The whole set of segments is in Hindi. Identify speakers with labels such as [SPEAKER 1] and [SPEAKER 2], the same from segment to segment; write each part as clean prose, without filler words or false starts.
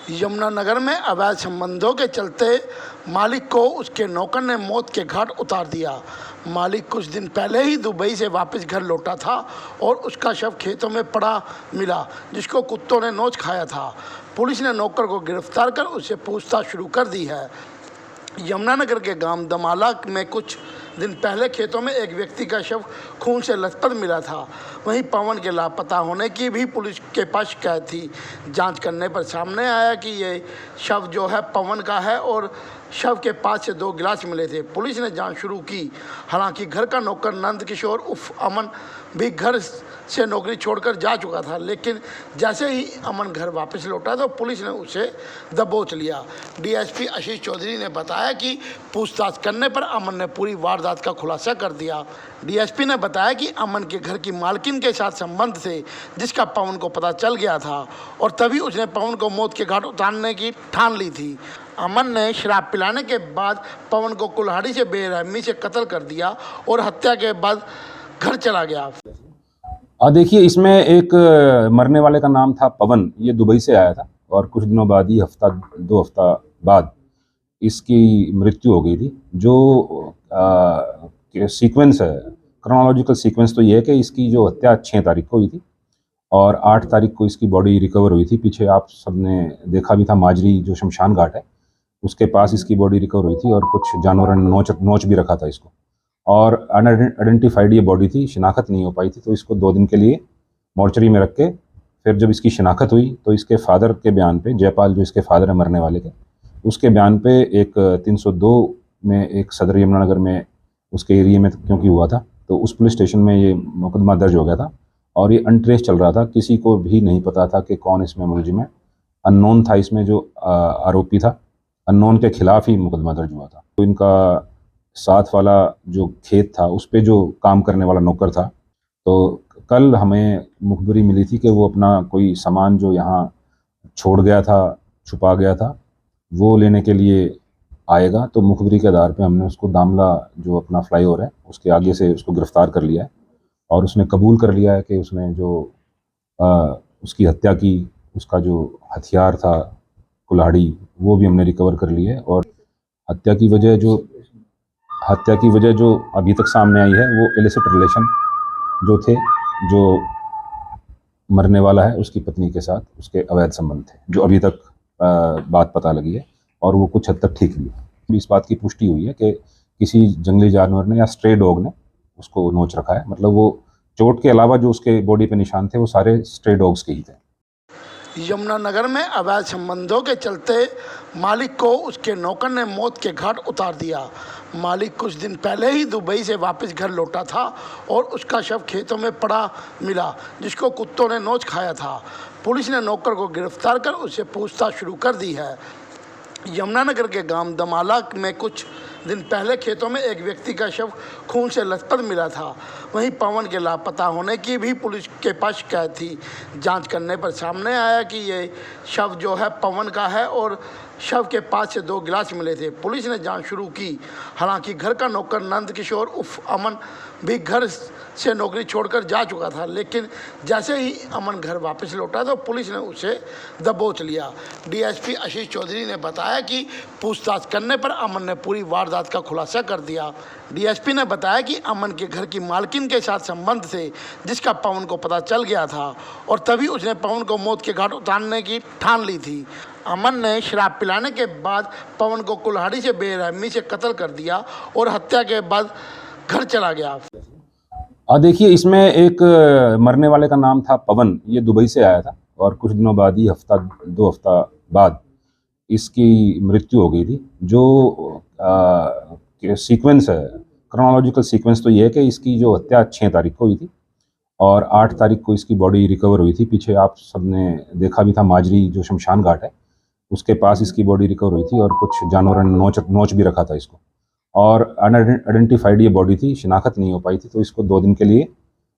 [SPEAKER 1] यमुनानगर में अवैध संबंधों के चलते मालिक को उसके नौकर ने मौत के घाट उतार दिया। मालिक कुछ दिन पहले ही दुबई से वापस घर लौटा था और उसका शव खेतों में पड़ा मिला, जिसको कुत्तों ने नोच खाया था। पुलिस ने नौकर को गिरफ्तार कर उससे पूछताछ शुरू कर दी है। यमुनानगर के गांव दमाला में कुछ दिन पहले खेतों में एक व्यक्ति का शव खून से लथपथ मिला था। वहीं पवन के लापता होने की भी पुलिस के पास शिकायत थी। जांच करने पर सामने आया कि ये शव जो है पवन का है और शव के पास से 2 गिलास मिले थे। पुलिस ने जांच शुरू की। हालांकि घर का नौकर नंद किशोर उर्फ अमन भी घर से नौकरी छोड़कर जा चुका था, लेकिन जैसे ही अमन घर वापस लौटा तो पुलिस ने उसे दबोच लिया। डीएसपी आशीष चौधरी ने बताया कि पूछताछ करने पर अमन ने पूरी वारदात का खुलासा कर दिया। डीएसपी ने बताया कि अमन के घर की मालकिन के साथ संबंध थे, जिसका पवन को पता चल गया था और तभी उसने पवन को मौत के घाट उतारने की ठान ली थी। अमन ने शराब पिलाने के बाद पवन को कुल्हाड़ी से बेरहमी से कत्ल कर दिया और हत्या के बाद घर चला गया।
[SPEAKER 2] देखिए, इसमें एक मरने वाले का नाम था पवन। ये दुबई से आया था और कुछ दिनों बाद ही 2 हफ्ता बाद इसकी मृत्यु हो गई थी। जो सीक्वेंस है, क्रोनोलॉजिकल सीक्वेंस तो ये है कि इसकी जो हत्या 6 तारीख को हुई थी और 8 तारीख को इसकी बॉडी रिकवर हुई थी। पीछे आप सबने देखा भी था, माजरी जो शमशान घाट है उसके पास इसकी बॉडी रिकवर हुई थी और कुछ जानवरों ने नोच भी रखा था इसको। और अनआइडेंटिफाइड ये बॉडी थी, शिनाख्त नहीं हो पाई थी, तो इसको 2 दिन के लिए मॉर्चरी में रख के फिर जब इसकी शिनाख्त हुई तो इसके फादर के बयान पे, जयपाल जो इसके फादर है मरने वाले के, उसके बयान पे एक 302 में एक सदर यमुनानगर में उसके एरिया में क्योंकि हुआ था, तो उस पुलिस स्टेशन में ये मुकदमा दर्ज हो गया था और ये अनट्रेस चल रहा था। किसी को भी नहीं पता था कि कौन इसमें मुलजिम है। अननोन था इसमें जो आरोपी था, अननोन के खिलाफ ही मुकदमा दर्ज हुआ था। तो इनका साथ वाला जो खेत था उस पे जो काम करने वाला नौकर था, तो कल हमें मुखबरी मिली थी कि वो अपना कोई सामान जो यहाँ छोड़ गया था, छुपा गया था, वो लेने के लिए आएगा। तो मुखबरी के आधार पे हमने उसको दामला जो अपना फ्लाईओवर है उसके आगे से उसको गिरफ्तार कर लिया है और उसने कबूल कर लिया है कि उसने जो उसकी हत्या की, उसका जो हथियार था कुल्हाड़ी, वो भी हमने रिकवर कर लिया है। और हत्या की वजह जो अभी तक सामने आई है वो इलिसिट रिलेशन जो थे, जो मरने वाला है उसकी पत्नी के साथ उसके अवैध संबंध थे, जो अभी तक बात पता लगी है और वो कुछ हद तक ठीक भी है। इस बात की पुष्टि हुई है कि किसी जंगली जानवर ने या स्ट्रे डॉग ने उसको नोच रखा है। मतलब वो चोट के अलावा जो उसके बॉडी पे निशान थे वो सारे स्ट्रे डॉग्स के ही थे।
[SPEAKER 1] यमुनानगर में अवैध संबंधों के चलते मालिक को उसके नौकर ने मौत के घाट उतार दिया। मालिक कुछ दिन पहले ही दुबई से वापस घर लौटा था और उसका शव खेतों में पड़ा मिला, जिसको कुत्तों ने नोच खाया था। पुलिस ने नौकर को गिरफ्तार कर उससे पूछताछ शुरू कर दी है। यमुनानगर के गांव दमाला में कुछ दिन पहले खेतों में एक व्यक्ति का शव खून से लथपथ मिला था। वहीं पवन के लापता होने की भी पुलिस के पास शिकायत थी। जांच करने पर सामने आया कि ये शव जो है पवन का है और शव के पास से 2 गिलास मिले थे। पुलिस ने जांच शुरू की। हालांकि घर का नौकर नंद किशोर उर्फ अमन भी घर से नौकरी छोड़कर जा चुका था, लेकिन जैसे ही अमन घर वापस लौटा तो पुलिस ने उसे दबोच लिया। डीएसपी आशीष चौधरी ने बताया कि पूछताछ करने पर अमन ने पूरी वारदात का खुलासा कर दिया। डीएसपी ने बताया कि अमन के घर की मालकिन के साथ संबंध थे, जिसका पवन को पता चल गया था और तभी उसने पवन को मौत के घाट उतारने की ठान ली थी। अमन ने शराब पिलाने के बाद पवन को कुल्हाड़ी से बेरहमी से कत्ल कर दिया और हत्या के बाद घर चला गया।
[SPEAKER 2] देखिए, इसमें एक मरने वाले का नाम था पवन। ये दुबई से आया था और कुछ दिनों बाद ही 2 हफ्ता बाद इसकी मृत्यु हो गई थी। जो सीक्वेंस है, क्रोनोलॉजिकल सीक्वेंस तो ये है कि इसकी जो हत्या 6 तारीख को हुई थी और 8 तारीख को इसकी बॉडी रिकवर हुई थी। पीछे आप सबने देखा भी था, माजरी जो शमशान घाट है उसके पास इसकी बॉडी रिकवर हुई थी और कुछ जानवरों ने नोच भी रखा था इसको। और अनआइडेंटिफाइड ये बॉडी थी, शिनाख्त नहीं हो पाई थी, तो इसको 2 दिन के लिए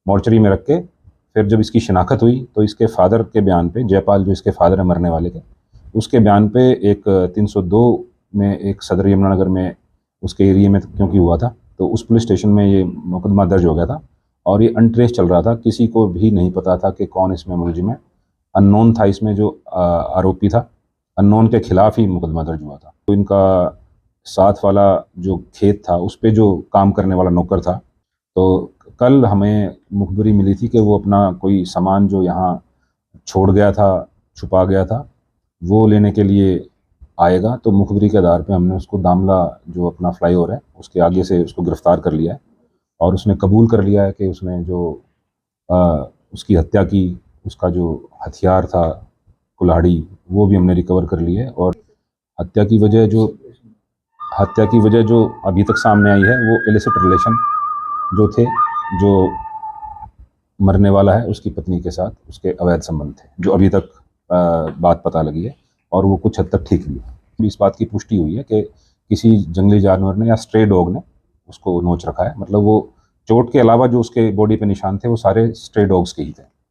[SPEAKER 2] मॉर्चरी में रख के फिर जब इसकी शिनाख्त हुई तो इसके फादर के बयान पे, जयपाल जो इसके फादर है मरने वाले के, उसके बयान पे एक 302 में एक सदर यमुनानगर में उसके एरिया में क्योंकि हुआ था, तो उस पुलिस स्टेशन में ये मुकदमा दर्ज हो गया था और ये अनट्रेस चल रहा था। किसी को भी नहीं पता था कि कौन इसमें मुलजिम है। अननोन था इसमें जो आरोपी था, अननोन के खिलाफ ही मुकदमा दर्ज हुआ था। तो इनका साथ वाला जो खेत था उस पे जो काम करने वाला नौकर था, तो कल हमें मुखबरी मिली थी कि वो अपना कोई सामान जो यहाँ छोड़ गया था, छुपा गया था, वो लेने के लिए आएगा। तो मुखबरी के आधार पे हमने उसको दामला जो अपना फ्लाईओवर है उसके आगे से उसको गिरफ्तार कर लिया है और उसने कबूल कर लिया है कि उसने जो उसकी हत्या की, उसका जो हथियार था कुल्हाड़ी, वो भी हमने रिकवर कर ली है। और हत्या की वजह जो अभी तक सामने आई है वो इलिसिट रिलेशन जो थे, जो मरने वाला है उसकी पत्नी के साथ उसके अवैध संबंध थे, जो अभी तक बात पता लगी है और वो कुछ हद तक ठीक भी है। इस बात की पुष्टि हुई है कि किसी जंगली जानवर ने या स्ट्रे डॉग ने उसको नोच रखा है। मतलब वो चोट के अलावा जो उसके बॉडी पे निशान थे वो सारे स्ट्रे डॉग्स के ही थे।